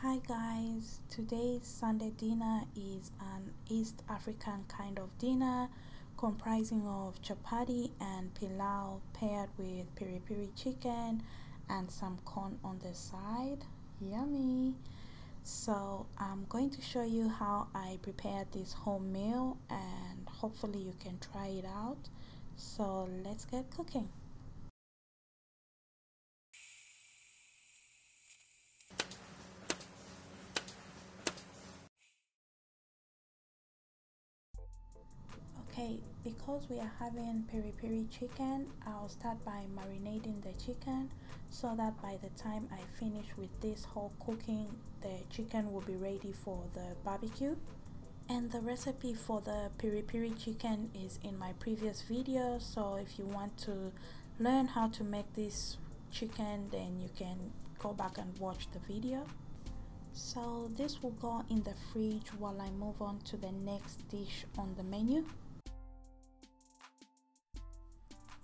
Hi guys, today's Sunday dinner is an East African kind of dinner comprising of chapati and pilau paired with piri piri chicken and some corn on the side. Yummy! So I'm going to show you how I prepared this home meal and hopefully you can try it out. So let's get cooking. Okay, because we are having peri peri chicken, I'll start by marinating the chicken so that by the time I finish with this whole cooking, the chicken will be ready for the barbecue. And the recipe for the peri peri chicken is in my previous video, so if you want to learn how to make this chicken, then you can go back and watch the video. So this will go in the fridge while I move on to the next dish on the menu.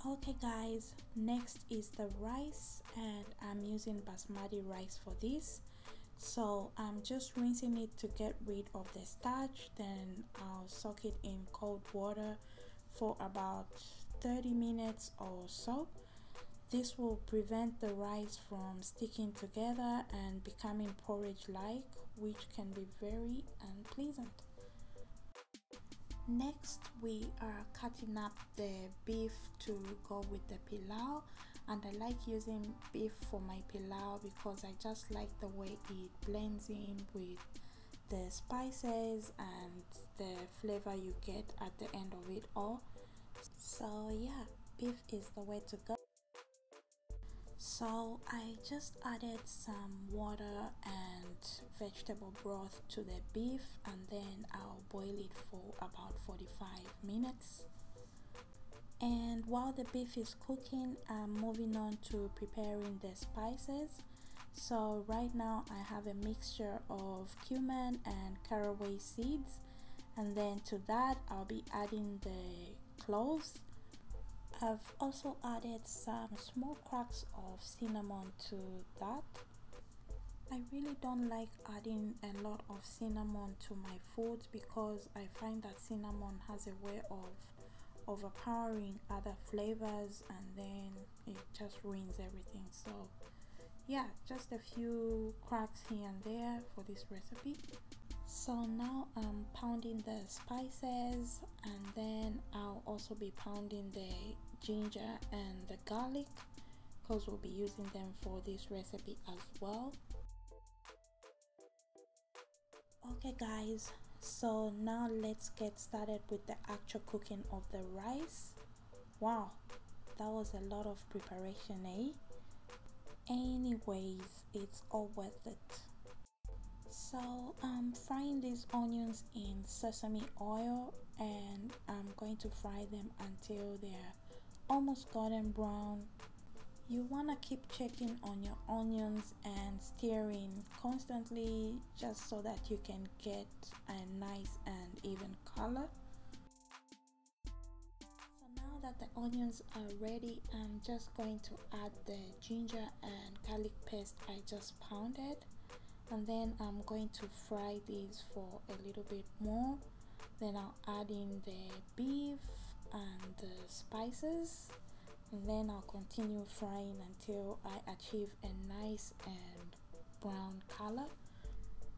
Okay guys, next is the rice and I'm using basmati rice for this. So I'm just rinsing it to get rid of the starch, then I'll soak it in cold water for about 30 minutes or so. This will prevent the rice from sticking together and becoming porridge like, which can be very unpleasant. Next, we are cutting up the beef to go with the pilau, and I like using beef for my pilau because I just like the way it blends in with the spices and the flavor you get at the end of it all. So yeah, beef is the way to go. So I just added some water and vegetable broth to the beef and then I'll boil it for about 45 minutes. And while the beef is cooking, I'm moving on to preparing the spices. So right now I have a mixture of cumin and caraway seeds, and then to that I'll be adding the cloves. I've also added some small cracks of cinnamon to that. I really don't like adding a lot of cinnamon to my food because I find that cinnamon has a way of overpowering other flavors and then it just ruins everything. So yeah, just a few cracks here and there for this recipe. So now I'm pounding the spices and then I'll also be pounding the ginger and the garlic because we'll be using them for this recipe as well. Okay guys, so now let's get started with the actual cooking of the rice. Wow, that was a lot of preparation, eh? Anyways, it's all worth it. So I'm frying these onions in sesame oil and I'm going to fry them until they're almost golden brown. You want to keep checking on your onions and stirring constantly just so that you can get a nice and even color. So now that the onions are ready, I'm just going to add the ginger and garlic paste I just pounded, and then I'm going to fry these for a little bit more. Then I'll add in the beef and the spices, and then I'll continue frying until I achieve a nice and brown color.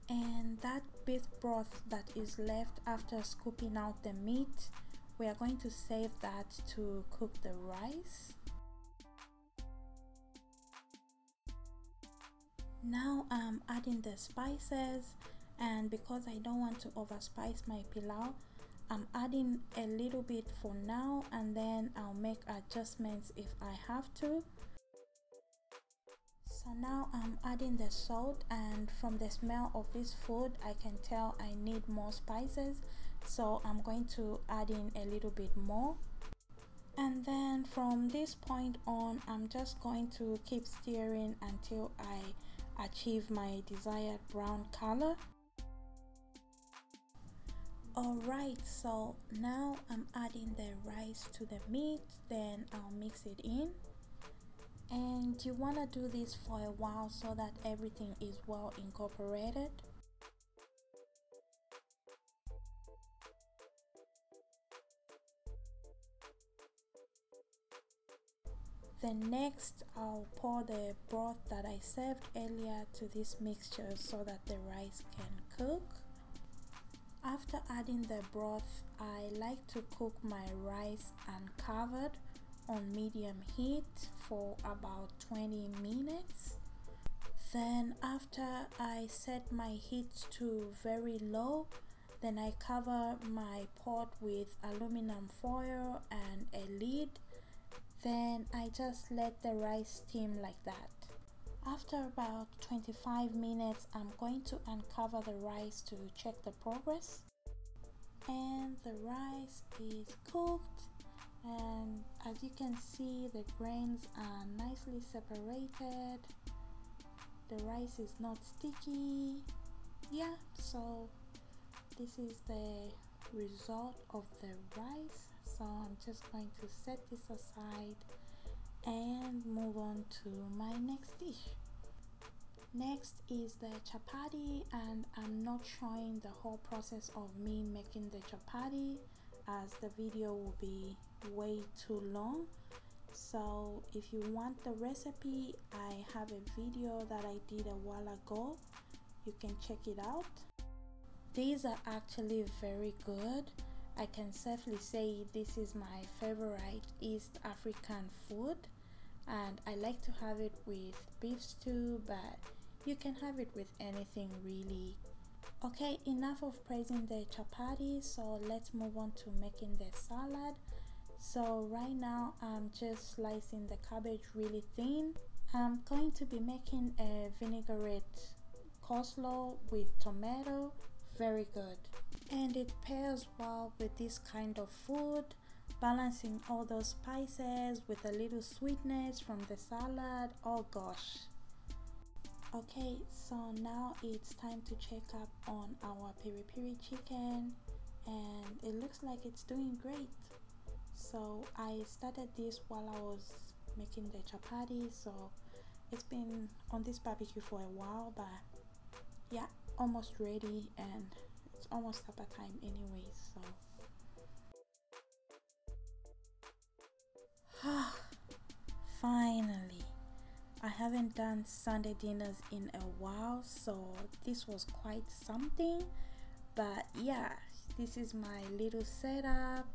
And that beef broth that is left after scooping out the meat, we are going to save that to cook the rice. Now I'm adding the spices, and because I don't want to overspice my pilau, I'm adding a little bit for now and then I'll make adjustments if I have to. So now I'm adding the salt, and from the smell of this food I can tell I need more spices, so I'm going to add in a little bit more. And then from this point on I'm just going to keep stirring until I achieve my desired brown color. Alright, so now I'm adding the rice to the meat, then I'll mix it in. And you want to do this for a while so that everything is well incorporated. Then next I'll pour the broth that I served earlier to this mixture so that the rice can cook. After adding the broth, I like to cook my rice uncovered on medium heat for about 20 minutes. Then after I set my heat to very low, then I cover my pot with aluminum foil and a lid. Then I just let the rice steam like that. After about 25 minutes, I'm going to uncover the rice to check the progress. And the rice is cooked, and as you can see, the grains are nicely separated. The rice is not sticky. Yeah, so this is the result of the rice. So I'm just going to set this aside and move on to my next dish. Next is the chapati, and I'm not showing the whole process of me making the chapati as the video will be way too long. So if you want the recipe, I have a video that I did a while ago. You can check it out. These are actually very good. I can safely say this is my favorite East African food, and I like to have it with beef stew, but you can have it with anything really. Okay, enough of praising the chapati, so let's move on to making the salad. So right now I'm just slicing the cabbage really thin. I'm going to be making a vinaigrette coleslaw with tomato. Very good, and it pairs well with this kind of food, balancing all those spices with a little sweetness from the salad. Oh gosh. Okay, so now it's time to check up on our piri piri chicken, and it looks like it's doing great. So I started this while I was making the chapati, so it's been on this barbecue for a while, but yeah, almost ready, and it's almost supper time anyway. So finally, I haven't done Sunday dinners in a while, so this was quite something. But yeah, this is my little setup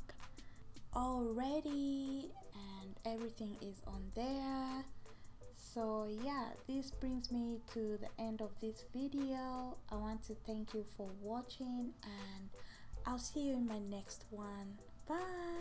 all ready, and everything is on there. So yeah, this brings me to the end of this video. I want to thank you for watching, and I'll see you in my next one. Bye.